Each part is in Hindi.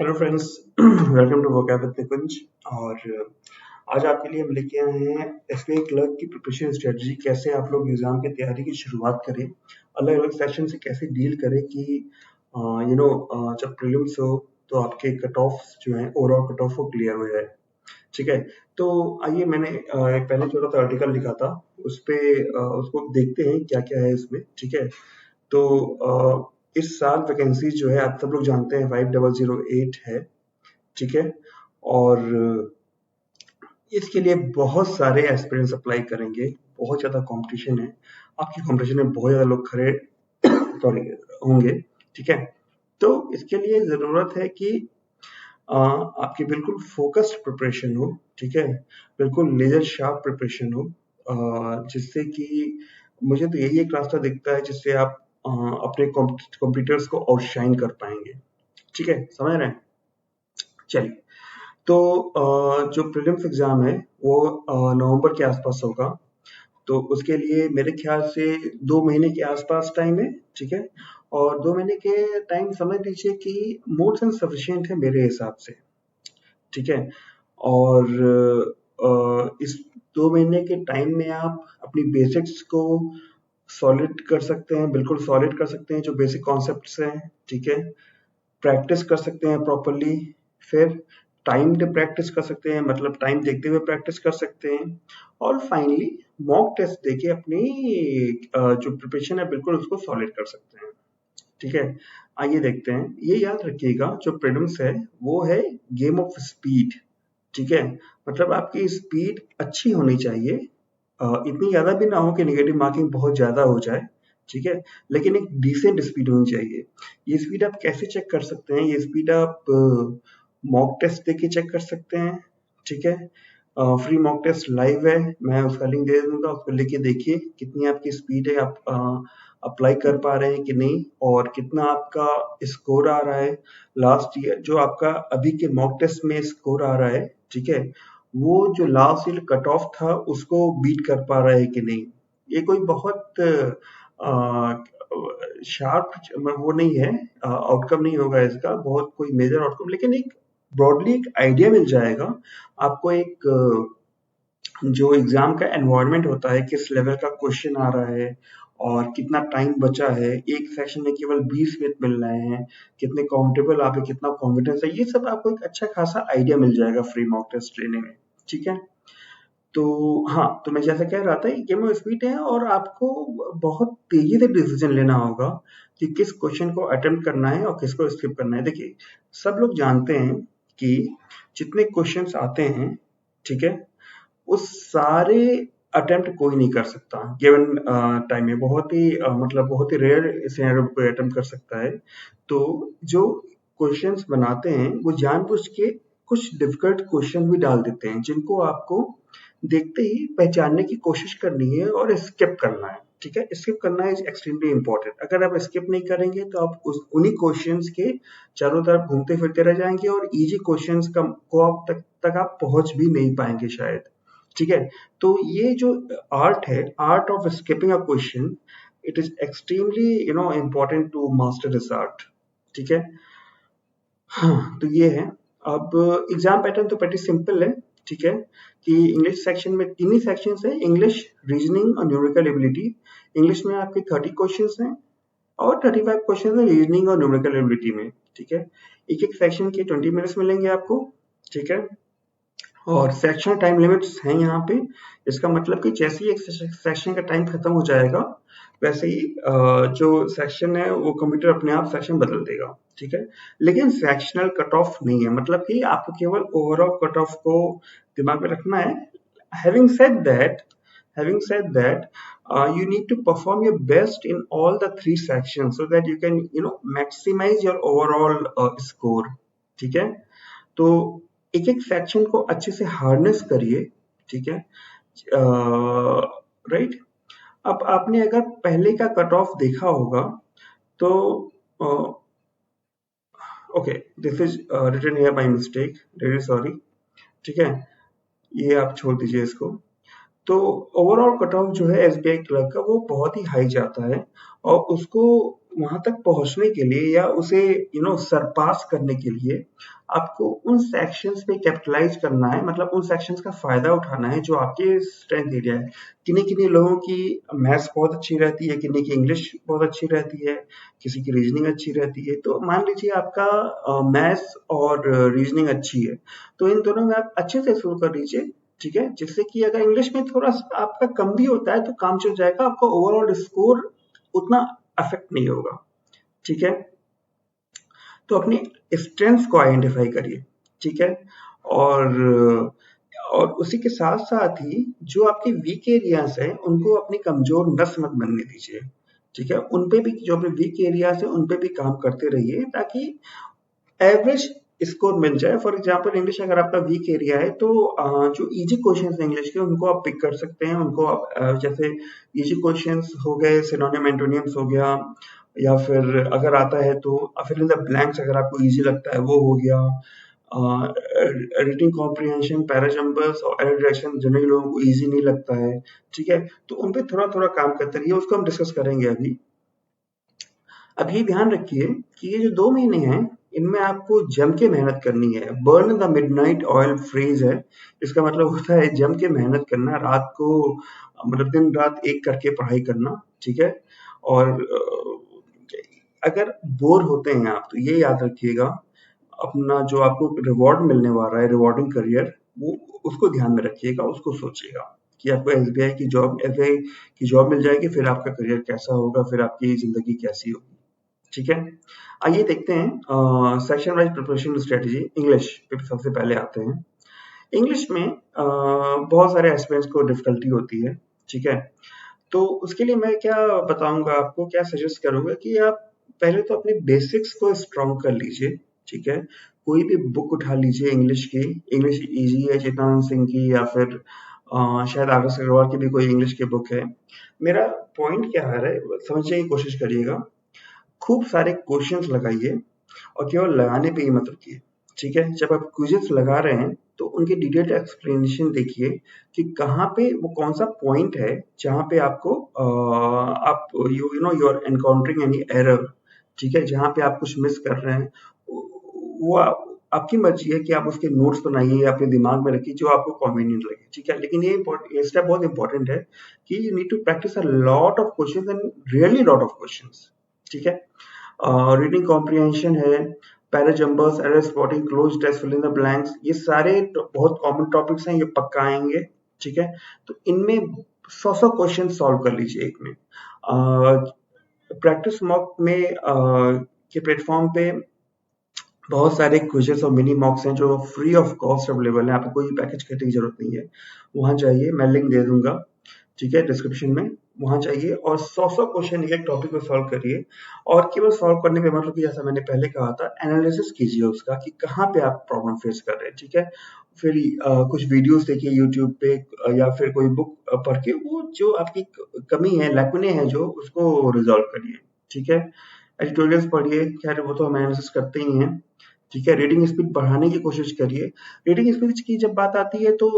Hello friends, welcome to vocab with Nikunj. और आज आपके लिए हम लेके आए हैं एसबीआई क्लर्क की प्रिपरेशन स्ट्रेटजी। कैसे आप लोग एग्जाम की तैयारी की शुरुआत करें, अलग अलग सेशन से कैसे डील करें कि जब प्रीलिम्स हो तो आपके कट ऑफ जो है ओवरऑल कट ऑफ वो क्लियर हो जाए। ठीक है, तो आइए मैंने एक पहले छोटा सा आर्टिकल लिखा था, उस पे उसको देखते हैं क्या क्या है इसमें। ठीक है, तो इस साल वैकेंसी जो है आप सब लोग जानते हैं 5008 है। ठीक है, और इसके लिए बहुत सारे एस्पिरेंट्स अप्लाई करेंगे, बहुत ज़्यादा कंपटीशन है। आपकी कंपटीशन में बहुत ज़्यादा लोग खड़े सॉरी होंगे। ठीक है, तो इसके लिए ज़रूरत है कि आपकी बिल्कुल फोकस्ड प्रिपरेशन हो। ठीक है, बिल्कुल लेजर शार्प प्रिपरेशन हो, जिससे कि मुझे तो यही एक रास्ता दिखता है जिससे आप अपने कॉम्पिटिटर्स को आउटशाइन कर पाएंगे। ठीक है, समझ रहे हैं? चलिए, तो जो प्रीलिम्स एग्जाम है वो नवंबर के आसपास होगा, तो उसके लिए मेरे ख्याल से 2 महीने के आसपास टाइम है। ठीक है, और 2 महीने के टाइम समझ लीजिए कि मोर देन सफिशिएंट है मेरे हिसाब से। ठीक है, और इस 2 महीने के टाइम में आप अपनी बेसिक्स को सॉलिड कर सकते हैं, बिल्कुल सॉलिड कर सकते हैं जो बेसिक कॉन्सेप्ट्स हैं। ठीक है, प्रैक्टिस कर सकते हैं प्रॉपरली, फिर टाइम्ड प्रैक्टिस कर सकते हैं, मतलब टाइम देखते हुए प्रैक्टिस कर सकते हैं, और फाइनली मॉक टेस्ट देके अपनी जो प्रिपरेशन है बिल्कुल उसको सॉलिड कर सकते हैं। ठीक है, आइए देखते हैं। ये याद रखिएगा, जो प्रीलिम्स है वो है गेम ऑफ स्पीड। ठीक है, मतलब आपकी स्पीड अच्छी होनी चाहिए, इतनी ज़्यादा भी ना हो कि नेगेटिव मार्किंग बहुत ज़्यादा हो जाए। ठीक है, लेकिन एक डिसेंट स्पीड होनी चाहिए। ये स्पीड आप कैसे चेक कर सकते हैं? ये स्पीड आप मॉक टेस्ट देके चेक कर सकते हैं। ठीक है, फ्री मॉक टेस्ट लाइव है, मैं उसका लिंक दे दूंगा, उसको लेके देखिए कितनी आपकी स्पीड है, आप अप्लाई कर पा रहे हैं कि नहीं, और कितना आपका स्कोर आ रहा है लास्ट ईयर जो आपका अभी के मॉक टेस्ट में स्कोर आ रहा है। ठीक है, वो जो लास्ट ईयर कट ऑफ था उसको बीट कर पा रहा है कि नहीं। ये कोई बहुत शार्प वो नहीं है, आउटकम नहीं होगा इसका, बहुत कोई मेजर आउटकम, लेकिन एक ब्रॉडली एक आइडिया मिल जाएगा आपको। एक जो एग्जाम का एनवायरनमेंट होता है, किस लेवल का क्वेश्चन आ रहा है और कितना टाइम बचा है, एक सेशन में केवल 20 मिनट मिल रहे हैं, कितने कंफर्टेबल आप है, कितना कॉन्फिडेंस है, ये सब आपको एक अच्छा खासा आइडिया मिल जाएगा फ्री मॉक टेस्ट लेने में। ठीक है, तो हाँ, तो मैं जैसा कह रहा था, ये गेम ऑफ स्पीड है और आपको बहुत तेजी से डिसीजन लेना होगा कि किस क्वेश्चन को अटेम्प्ट करना है और किसको स्किप करना है। देखिए, सब लोग जानते हैं कि जितने क्वेश्चंस आते हैं, ठीक है, उस सारे अटेम्प्ट कोई नहीं कर सकता गिवन टाइम में। बहुत ही मतलब बहुत ही रेयर सिनेरियो कोई अटेम्प्ट कर सकता है। तो जो क्वेश्चंस बनाते हैं वो जानबूझ के कुछ डिफिकल्ट क्वेश्चन भी डाल देते हैं, जिनको आपको देखते ही पहचानने की कोशिश करनी है और स्किप करना है। ठीक है, स्किप करना इज एक्सट्रीमली इंपॉर्टेंट। अगर आप स्किप नहीं करेंगे तो आप उन्हीं क्वेश्चंस के चारों तरफ घूमते फिरते रह जाएंगे और इजी क्वेश्चंस को आप तक आप पहुंच भी नहीं पाएंगे शायद। ठीक है, तो ये जो आर्ट है, art of skipping a question, it is extremely important to master this art. ठीक है, हाँ, तो ये है। अब एग्जाम पैटर्न तो pretty सिंपल है। ठीक है, कि इंग्लिश सेक्शन में 3 ही सेक्शंस हैं, इंग्लिश, रीजनिंग और न्यूमेरिकल एबिलिटी। इंग्लिश में आपके 30 क्वेश्चंस हैं और 35 क्वेश्चंस हैं रीजनिंग और न्यूमेरिकल एबिलिटी में। ठीक है, एक एक सेक्शन के 20 मिनट्स मिलेंगे आपको। ठीक है, और सेक्शन टाइम लिमिट्स हैं यहाँ पे। इसका मतलब कि जैसे ही एक सेक्शन का टाइम खत्म हो जाएगा, वैसे ही जो सेक्शन है वो कंप्यूटर अपने आप सेक्शन बदल देगा। ठीक है, लेकिन सेक्शनल कट ऑफ नहीं है, मतलब कि आपको केवल ओवरऑल कट ऑफ को दिमाग में रखना है। Having said that you need to perform your best in all the 3 sections so that you can maximize your overall score. ठीक है, तो एक एक सेक्शन को अच्छे से हार्नेस करिए। ठीक है, राइट। अब आपने अगर पहले का कट ऑफ देखा होगा तो okay, this is written here by mistake, really sorry. ठीक है, ये आप छोड़ दीजिए इसको। तो ओवरऑल कट ऑफ जो है एसबीआई क्लर्क का वो बहुत ही हाई जाता है, और उसको वहां तक पहुंचने के लिए या उसे सरपास करने के लिए आपको उन सेक्शंस पे कैपिटलाइज करना है, मतलब उन सेक्शंस का फायदा उठाना है जो आपके स्ट्रेंथ एरिया है। किन्हीं किन्हीं लोगों की मैथ्स बहुत अच्छी रहती है, किन्हीं की इंग्लिश बहुत अच्छी रहती है, किसी की रीजनिंग अच्छी रहती है। तो मान लीजिए आपका मैथ्स और रीजनिंग अच्छी है, तो इन दोनों में आप अच्छे से शुरू कर लीजिए, ठीक है, जिससे कि अगर इंग्लिश में थोड़ा आपका कम भी होता है तो काम चल जाएगा, आपका ओवरऑल स्कोर उतना अफेक्ट नहीं होगा, ठीक है। तो अपनी स्ट्रेंथ्स को आइडेंटिफाई करिए, ठीक है। और और उसी के साथ साथ ही जो आपके वीक एरियाज हैं उनको अपनी कमजोर नस मत बनने दीजिए, ठीक है। उन पे भी जो अपने वीक एरियाज हैं उन पे भी काम करते रहिए ताकि एवरेज स्कोर मिल जाए। फॉर एग्जांपल इंग्लिश अगर आपका वीक एरिया है तो जो इजी क्वेश्चंस हैं इंग्लिश के उनको आप पिक कर सकते हैं। उनको आप जैसे इजी क्वेश्चंस हो गए, सिनोनिम एंटोनिम्स हो गया, या फिर अगर आता है तो फिल इन द ब्लैंक्स अगर आपको इजी लगता है वो हो गया। रीडिंग कॉम्प्रिहेंशन, पैराजम्बर्स और एरर डिटेक्शन जनरली लोगों को इजी नहीं लगता है, ठीक है। तो उन पे थोड़ा थोड़ा काम करते रहिए, उसको हम डिस्कस करेंगे अभी। अब ये ध्यान रखिए कि ये जो 2 महीने हैं, इनमें आपको जम के मेहनत करनी है। Burn the midnight oil phrase है, इसका मतलब होता है जम के मेहनत करना, रात को मतलब दिन रात एक करके पढ़ाई करना, ठीक है। और अगर बोर होते हैं आप तो ये याद रखिएगा, अपना जो आपको रिवॉर्ड मिलने वाला है, रिवॉर्डिंग करियर, वो उसको ध्यान में रखिएगा, उसको सोचिएगा कि आपको एसबीआई की जॉब मिल जाएगी, फिर आपका करियर कैसा होगा, फिर आपकी जिंदगी कैसी होगी, ठीक है। आइए देखते हैं section wise preparation strategy. English पे सबसे पहले आते हैं। इंग्लिश में बहुत सारे एस्पिरेंट्स को डिफिकल्टी होती है, ठीक है। तो उसके लिए मैं क्या बताऊंगा आपको, क्या सजेस्ट करूंगा कि आप पहले तो अपने बेसिक्स को स्ट्रॉन्ग कर लीजिए, ठीक है। कोई भी बुक उठा लीजिए इंग्लिश की, इंग्लिश इजी है चित्तानंद सिंह की, या फिर शायद आदर्श अग्रवाल की भी कोई इंग्लिश की बुक है। मेरा पॉइंट क्या है समझने की कोशिश करिएगा। खूब सारे क्वेश्चंस लगाइए और केवल लगाने पे ही मत रुकिए, ठीक है। जब आप क्विज़ेस लगा रहे हैं तो उनकी डिटेल्ड एक्सप्लेनेशन देखिए कि कहाँ पे वो कौन सा पॉइंट है जहाँ पे आपको आप you are encountering any error, ठीक है, जहाँ पे आप कुछ मिस कर रहे हैं। वो आपकी मर्जी है कि आप उसके नोट्स बनाइए, अपने दिमाग में रखिए जो आपको कन्वीनियंट लगे, ठीक है। लेकिन ये स्टेप बहुत इंपॉर्टेंट है कि you need to practice a lot of questions and really lot of questions, ठीक है। रीडिंग कॉम्प्रिहेंशन है, parajumbles, error spotting, cloze test, fill in the blanks, ये सारे बहुत कॉमन टॉपिक्स हैं, ये पक्का आएंगे, ठीक है। तो इनमें 100 क्वेश्चन सॉल्व कर लीजिए एक में। प्रैक्टिस मॉक में के प्लेटफॉर्म पे बहुत सारे क्विजेस और मिनी मॉक्स हैं जो फ्री ऑफ कॉस्ट अवेलेबल है, आपको कोई पैकेज करने की जरूरत नहीं है। वहां जाइए, मैं लिंक दे दूंगा, ठीक है, डिस्क्रिप्शन में। वहां जाइए और 100 क्वेश्चन एक टॉपिक को सॉल्व करिए। और केवल सॉल्व करने पे मतलब कि जैसा मैंने पहले कहा था, एनालिसिस कीजिए उसका कि कहाँ पे आप प्रॉब्लम फेस कर रहे हैं, ठीक है। फिर कुछ वीडियोस देखिए यूट्यूब पे, या फिर कोई बुक पढ़ के वो जो आपकी कमी है, लैकुने हैं जो, उसको रिजॉल्व करिए, ठीक है। एडिटोरियल्स पढ़िए, खैर वो तो हम एनालिसिस करते ही हैं, ठीक है। रीडिंग स्पीड बढ़ाने की कोशिश करिए। रीडिंग स्पीड की जब बात आती है तो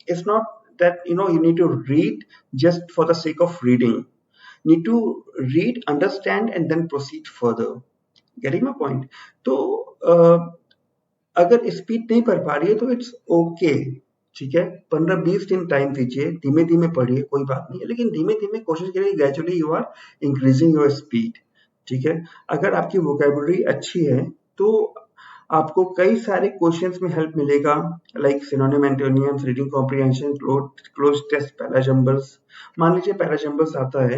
it's not that you need to read just for the sake of reading. Need to read, understand and then proceed further. Getting my point? तो अगर स्पीड नहीं पढ़ पा रही है तो इट्स ओके, ठीक है। 15-20 दिन टाइम दीजिए, धीमे धीमे पढ़िए, कोई बात नहीं है, लेकिन धीमे धीमे कोशिश करिए gradually you are increasing your speed, ठीक है। अगर आपकी वोकेबुलरी अच्छी है तो आपको कई सारे क्वेश्चंस में हेल्प मिलेगा, like synonym antonyms, reading comprehension, cloze test, parajumbles. मान लीजिए पैराजम्बर्स आता है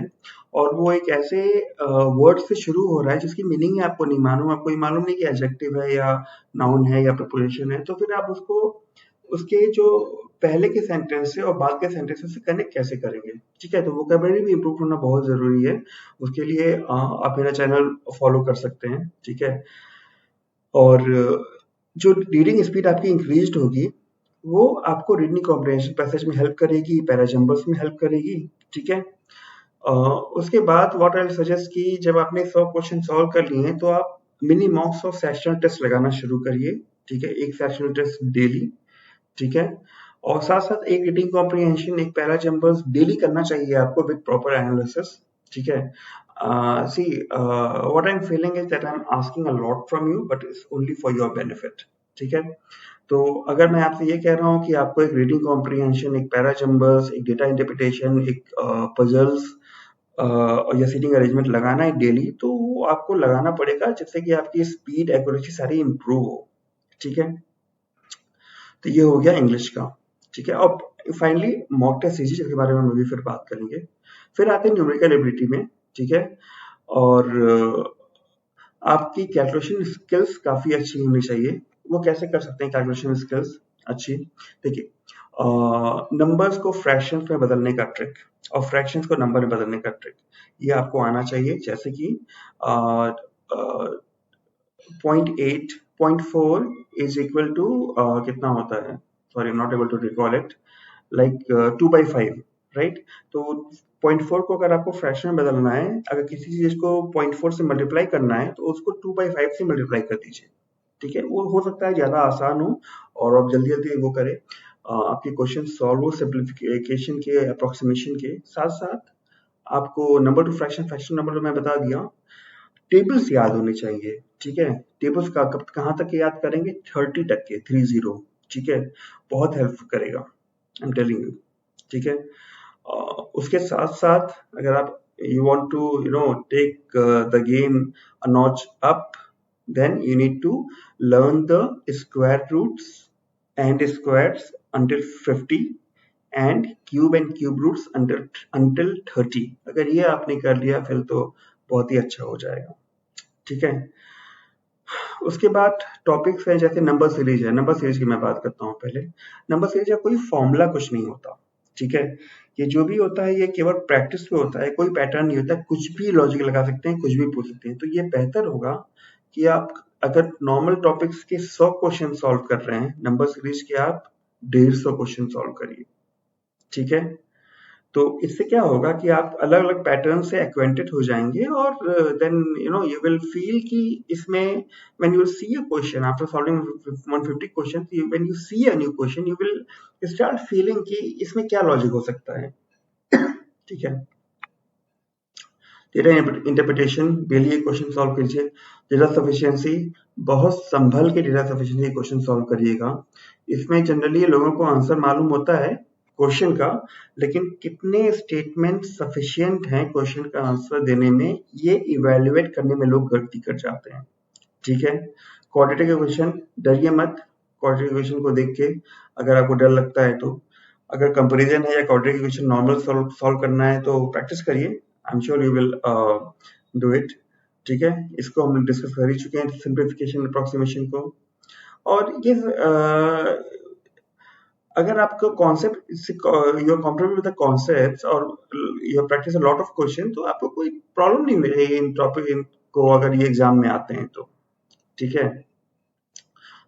और वो एक ऐसे वर्ड से शुरू हो रहा है जिसकी मीनिंग है आपको नहीं मालूम, आपको ये मालूम नहीं कि एडजेक्टिव है या नाउन है या प्रपोजिशन है, तो फिर आप उसको उसके जो पहले के सेंटेंस से और बाद के सेंटेंस से कनेक्ट कैसे करेंगे, ठीक है। तो वोकेबुलरी भी इम्प्रूव होना बहुत जरूरी है। उसके लिए आप मेरा चैनल फॉलो कर सकते हैं, ठीक है। और जो रीडिंग स्पीड आपकी इंक्रीज्ड होगी वो आपको रीडिंग कॉम्प्रिहेंशन पैसेज में हेल्प करेगी, पैराजम्बर्स में हेल्प करेगी, ठीक है। उसके बाद व्हाट आई सजेस्ट कि जब आपने 100 क्वेश्चन सॉल्व कर लिए हैं तो आप मिनी मॉक्स और सेक्शनल टेस्ट लगाना शुरू करिए, ठीक है। एक सेक्शनल टेस्ट डेली, ठीक है। और साथ साथ एक रीडिंग कॉम्प्रिहेंशन, एक पैराजम्बर्स डेली करना चाहिए आपको विद प्रॉपर एनालिसिस, ठीक है। what I'm feeling is that I'm asking a lot from you, but it's only for your benefit. ठीक है? तो अगर मैं आपसे ये कह रहा हूँ कि आपको एक रीडिंग कॉम्प्रिहेंशन, एक पैराचैम्बर्स, एक डेटा इंटरप्रिटेशन, एक पजल्स या सीटिंग अरेंजमेंट लगाना है डेली, तो वो आपको लगाना पड़ेगा जिससे कि आपकी स्पीड, एक्यूरेसी सारी इम्प्रूव हो। ठीक है? तो ये हो गया इंग्लिश का। ठीक है? अब फाइनली मॉक टेस्ट सीरीज के बारे में हम भी फिर बात करेंगे। फिर आते हैं न्यूमेरिकल एबिलिटी में। ठीक है? और आपकी कैलकुलेशन स्किल्स काफ़ी अच्छी होनी चाहिए। वो कैसे कर सकते हैं कैलकुलेशन स्किल्स अच्छी? देखिए, नंबर्स को फ्रैक्शंस में बदलने का ट्रिक और फ्रैक्शंस को नंबर में बदलने का ट्रिक, ये आपको आना चाहिए। जैसे कि 0.8, 0.4 इज इक्वल टू कितना होता है? Sorry, not able to recall it, like 2/5, right? तो 0.4 को अगर आपको फ्रैक्शन में बदलना है, अगर किसी चीज को 0.4 से मल्टीप्लाई करना है, तो उसको 2/5 से मल्टीप्लाई कर दीजिए। ठीक है? वो हो सकता है ज्यादा आसान हो और आप जल्दी जल्दी वो करें, आपके क्वेश्चन सॉल्व हो सिंप्लीफिकेशन के, अप्रोक्सीमेशन के साथ साथ। आपको number two fraction, fraction number तो मैं बता दिया। टेबल्स याद होने चाहिए। ठीक है? टेबल्स का कहाँ तक याद करेंगे? 30 तक के, 30। ठीक है? बहुत हेल्प करेगा, आई एम टेलिंग यू। ठीक है? उसके साथ साथ अगर आप you want to take the game a notch up, then you need to learn the square roots and squares until 50 and cube roots until 30। अगर ये आपने कर लिया फिर तो बहुत ही अच्छा हो जाएगा। ठीक है? उसके बाद टॉपिक्स है, जैसे नंबर सीरीज है। नंबर सीरीज की मैं बात करता हूँ पहले। नंबर सीरीज का कोई फॉर्मूला कुछ नहीं होता। ठीक है? ये जो भी होता है ये केवल प्रैक्टिस पे होता है, कोई पैटर्न नहीं होता। कुछ भी लॉजिक लगा सकते हैं, कुछ भी पूछ सकते हैं। तो ये बेहतर होगा कि आप अगर नॉर्मल टॉपिक्स के 100 क्वेश्चन सॉल्व कर रहे हैं, नंबर सीरीज के आप 150 क्वेश्चन सॉल्व करिए। ठीक है? तो इससे क्या होगा कि आप अलग अलग पैटर्न से एक्वेंटेड हो जाएंगे और देन यू विल फील कि इसमें when you see a question after solving 150 question, when you see a new question you will start feeling कि इसमें क्या लॉजिक हो सकता है। ठीक है? Data interpretation, daily question solve कीजिए। डेटा सफिशिएंसी, बहुत संभल के डेटा सफिशिएंसी क्वेश्चन सॉल्व करिएगा। इसमें जनरली लोगों को आंसर मालूम होता है क्वेश्चन का, लेकिन कितने स्टेटमेंट सफिशिएंट हैं क्वेश्चन का आंसर देने में, ये इवेल्युएट करने में लोग गलती कर जाते हैं। ठीक है? क्वाड्रेटिक इक्वेशन, डरिए मत। क्वाड्रेटिक इक्वेशन को देख के अगर आपको डर लगता है तो, अगर कंपैरिजन है या क्वाड्रेटिक इक्वेशन नॉर्मल सॉल्व करना है तो प्रैक्टिस करिए। I am sure you will do it. ठीक है? इसको हम डिस्कस कर ही चुके हैं, सिंप्लीफिकेशन, अप्रोक्सीमेशन को। और ये अगर आपको concept, you are comfortable with the concepts और you practice a lot of question, तो आपको कोई प्रॉब्लम नहीं मिलेगी इन टॉपिक को अगर ये एग्जाम में आते हैं तो। ठीक है?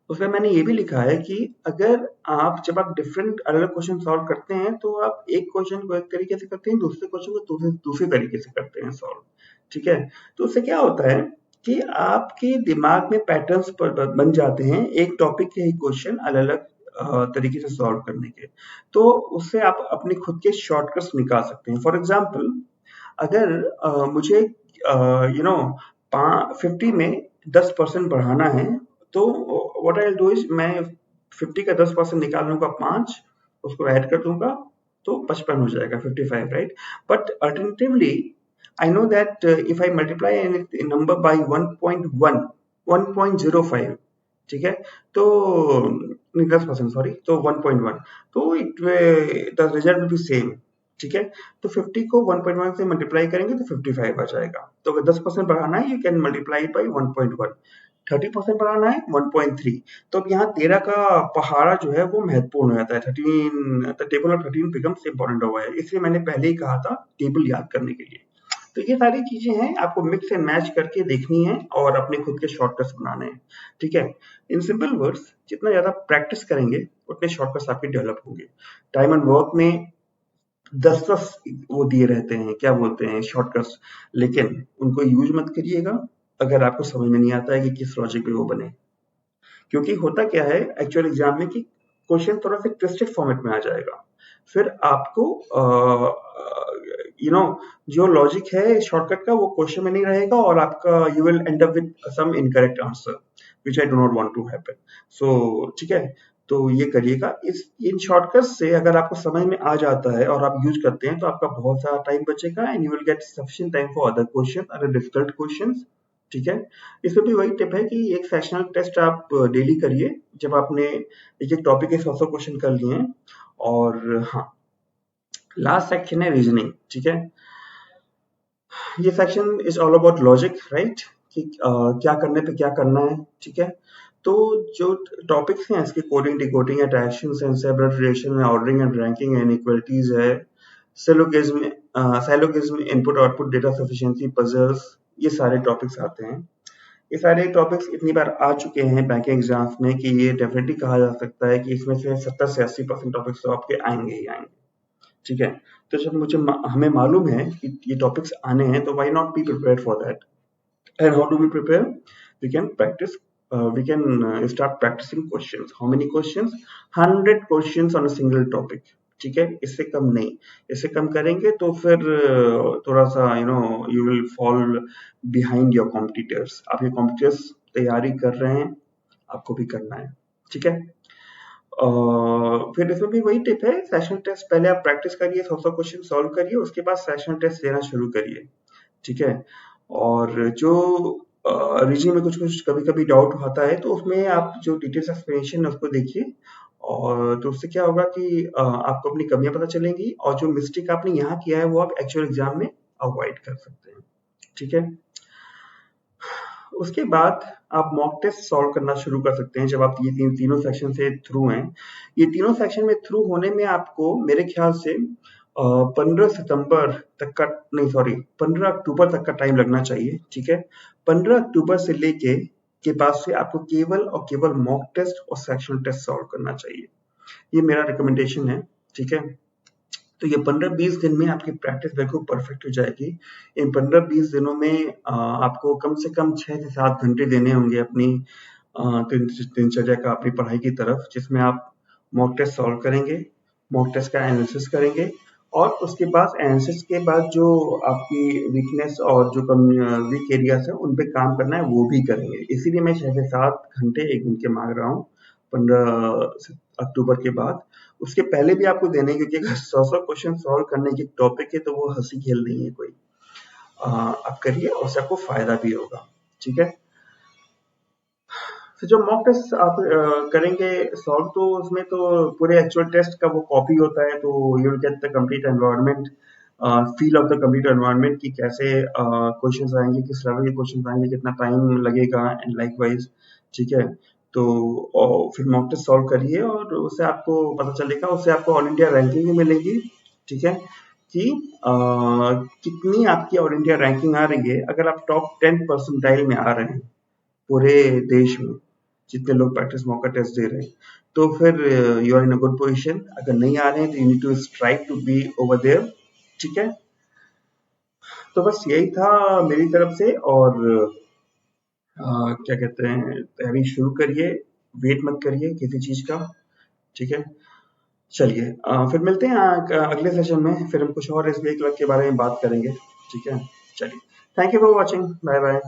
उसमें मैंने ये भी लिखा है कि अगर आप जब आप डिफरेंट अलग क्वेश्चन सॉल्व करते हैं, तो आप एक क्वेश्चन को एक तरीके से करते हैं, दूसरे क्वेश्चन को दूसरे तरीके से करते हैं सॉल्व। ठीक है? तो उससे क्या होता है कि आपके दिमाग में पैटर्न्स बन जाते हैं एक टॉपिक के ही क्वेश्चन अलग अलग तरीके से सॉल्व करने के। तो उससे आप अपने खुद के शॉर्टकट्स निकाल सकते हैं। फॉर एग्जाम्पल, अगर मुझे 50 में 10% बढ़ाना है, तो what I will do is, मैं 50 का 10% निकाल लूंगा 5, उसको ऐड कर दूंगा तो 55 हो जाएगा, 55, right? But alternatively I know that if I multiply a number by 1.1, 1.05, ठीक है, तो 10%, सॉरी, तो 1.1, तो the result will be same. ठीक है? तो 50 को 1.1 से मल्टीप्लाई करेंगे तो 55 आ जाएगा। तो अगर 10% बढ़ाना है, यू कैन मल्टीप्लाई बाई 1.1। 30% बढ़ाना है, 1.3। तो अब यहाँ 13 का पहाड़ा जो है वो महत्वपूर्ण हो जाता है। 13, the table of 13 becomes important हुआ है, इसलिए मैंने पहले ही कहा था टेबल याद करने के लिए। तो ये सारी चीजें हैं, आपको मिक्स एंड मैच करके देखनी है और अपने खुद के शॉर्टकट्स बनाने हैं। ठीक है? इन सिंपल वर्ड्स, जितना ज्यादा प्रैक्टिस करेंगे उतने शॉर्टकट्स आपके डेवलप होंगे। टाइम एंड वर्क में 10-10 वो दिए रहते हैं, क्या बोलते हैं, शॉर्टकट्स, लेकिन उनको यूज मत करिएगा अगर आपको समझ में नहीं आता है कि किस लॉजिक पे वो बने। क्योंकि होता क्या है एक्चुअल एग्जाम में कि क्वेश्चन थोड़ा सा ट्विस्टेड फॉर्मेट में आ जाएगा। फिर आपको जो लॉजिक है शॉर्टकट का वो क्वेश्चन में नहीं रहेगा और आपका you will end up with some incorrect answer which I do not want to happen. So ठीक है, तो ये करिएगा। इन शॉर्टकट से अगर आपको समझ में आ जाता है और आप यूज करते हैं तो आपका बहुत सारा टाइम बचेगा and you will get sufficient time for other question, other difficult questions. ठीक है, इसमें भी वही टिप है कि एक सेशनल टेस्ट आप डेली करिए जब आपने एक एक टॉपिक के 100 क्वेश्चन कर लिए हैं। और हाँ, लास्ट सेक्शन है रीजनिंग। ठीक है, ये section is all about logic, right, कि क्या करने पे क्या करना है। ठीक है, तो जो टॉपिक्स हैं इसके coding, decoding, attractions and separate relation, ordering and ranking and equalities है, syllogism, input output, data sufficiency, puzzles, ये सारे टॉपिक्स आते हैं। ये सारे टॉपिक्स इतनी बार आ चुके हैं बैंकिंग एग्जाम्स में कि ये डेफिनेटली कहा जा सकता है कि इसमें से 70 से 80% टॉपिक्स तो आपके आएंगे ही आएंगे। ठीक है, तो जब हमें मालूम है कि ये टॉपिक्स आने हैं तो why not be prepared for that. And how do we prepare? We can practice, we can start practicing questions. How many questions? 100 questions on a single topic. ठीक है, इससे कम नहीं। इससे कम करेंगे तो फिर थोड़ा सा you will fall behind your competitors. आप ये कॉम्पिटिटर्स तैयारी कर रहे हैं, आपको भी करना है। ठीक है, फिर इसमें भी वही टिप है, सेशन टेस्ट पहले आप प्रैक्टिस करिए, 100 क्वेश्चन सॉल्व करिए, उसके बाद सेशन टेस्ट देना शुरू करिए। ठीक है, और जो रीजनिंग में कुछ कुछ कभी कभी डाउट आता है तो उसमें आप जो डिटेल्स एक्सप्लेनेशन है उसको देखिए, और तो उससे क्या होगा कि आपको अपनी कमियां पता चलेंगी और जो मिस्टेक आपने यहाँ किया है वो आप एक्चुअल एग्जाम में अवॉइड कर सकते हैं। ठीक है, उसके बाद आप मॉक टेस्ट सॉल्व करना शुरू कर सकते हैं जब आप ये तीनों सेक्शन से थ्रू हैं। ये तीनों सेक्शन में थ्रू होने में आपको मेरे ख्याल से 15 सितंबर तक का, नहीं सॉरी, 15 अक्टूबर तक का टाइम लगना चाहिए। ठीक है, 15 अक्टूबर से लेके के बाद से आपको केवल और केवल मॉक टेस्ट और सेक्शनल टेस्ट सॉल्व करना चाहिए। ये मेरा रिकमेंडेशन है। ठीक है, तो ये 15-20 दिन में आपकी प्रैक्टिस बिल्कुल परफेक्ट हो जाएगी। इन 15-20 दिनों में आपको कम से कम 6 से 7 घंटे देने होंगे अपनी दिनचर्या का, अपनी पढ़ाई की तरफ, जिसमें आप मॉक टेस्ट सॉल्व करेंगे, मॉक टेस्ट का एनालिसिस करेंगे, और उसके बाद एनालिसिस के बाद जो आपकी वीकनेस और जो कम वीक एरियाज है उन पे काम करना है वो भी करेंगे। इसीलिए मैं 6 से 7 घंटे एक दिन के मांग रहा हूँ 15 अक्टूबर के बाद। उसके पहले भी आपको देने, क्योंकि अगर 100 क्वेश्चन सॉल्व करने की टॉपिक है तो वो हंसी खेल नहीं है कोई। आप करिए और उससे आपको फायदा भी होगा। ठीक है, तो जो मॉक टेस्ट आप करेंगे सॉल्व, तो उसमें तो पूरे एक्चुअल टेस्ट का वो कॉपी होता है, तो you will get the complete environment, feel of the complete environment कि कैसे क्वेश्चंस आएंगे, किस लेवल के क्वेश्चंस आएंगे, कितना टाइम लगेगा एंड लाइक वाइज। ठीक है, तो फिर मॉक टेस्ट सॉल्व करिए और उससे आपको पता चलेगा, उससे आपको ऑल इंडिया रैंकिंग भी मिलेगी। ठीक है, कि कितनी आपकी ऑल इंडिया रैंकिंग आ रही है। अगर आप टॉप 10 परसेंटाइल में आ रहे हैं पूरे देश में, जितने लोग प्रैक्टिस मॉक टेस्ट दे रहे हैं, तो फिर you are in a good position. अगर नहीं आ रहे हैं तो you need to strive to be over there. ठीक है, तो बस यही था मेरी तरफ से। और क्या कहते हैं, तैयारी शुरू करिए, वेट मत करिए किसी चीज का। ठीक है, चलिए फिर मिलते हैं अगले सेशन में, फिर हम कुछ और एसबीआई क्लर्क के बारे में बात करेंगे। ठीक है, चलिए, thank you for watching, bye bye.